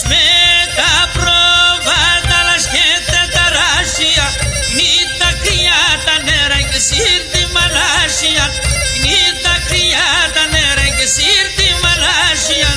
με τα πρόβατα λασκέτα τα ράσια, είναι τα κρυά τα νερά και σύρτη μαλάσια, είναι τα κρυά τα νερά και σύρτη μαλάσια.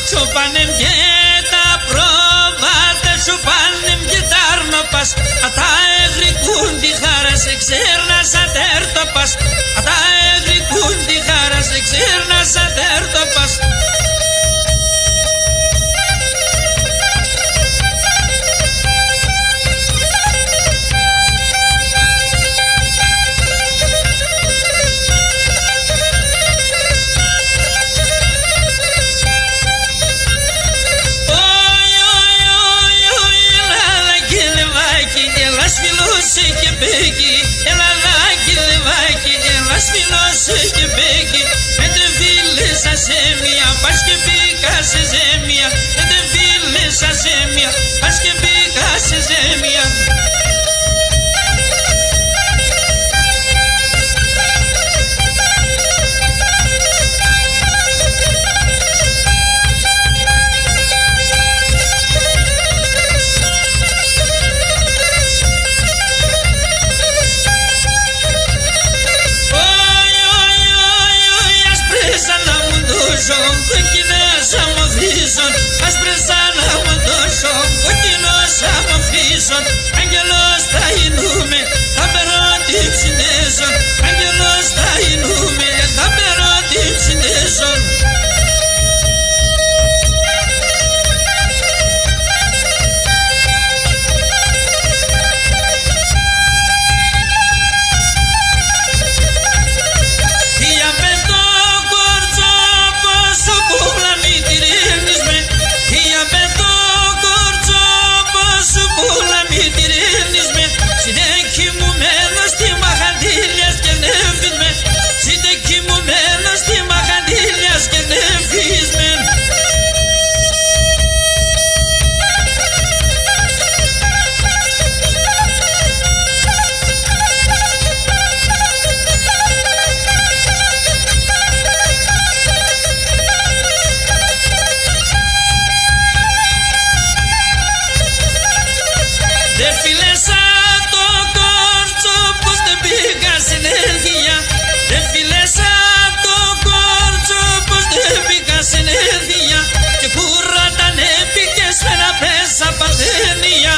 Σοπάνεμ και τα πρόβατα, σοπάνεμ και τα αρνοπάς. Ατά εγρικούν τη χάρα σε ξέρνα σαν τέρτοπας. Ατά εγρικούν τη χάρα σε ξέρνα σαν τέρτοπας. Ελλαδάκι, λεβάκι, έλα σφινώσαι και μπέκι. Πέντε φίλες ασέμια, πας και μπήκα σε ζέμια. Πέντε φίλες ασέμια, πας και μπήκα σε ζέμια. Άγγελος θα γινούμε, θα περώ την ψινέσον. Άγγελος θα γινούμε, θα περώ την ψινέσον. Για πέτω κορτσό πόσο πουλα μη τυρίνεις με. Για πέτω κορτσό πόσο πουλα μη τυρίνεις με. Συντεκιμουμένος στη μαχαντήλιας και νεύεις με. Συντεκιμουμένος στη μαχαντήλιας και νεύεις με. Δεν φιλέσα το κόρτσο πως δεν πήγα συνέργεια. Δεν φιλέσα το κόρτσο πως δεν πήγα συνέργεια. Και κούραταν έπικες με να πέσα παρθένια.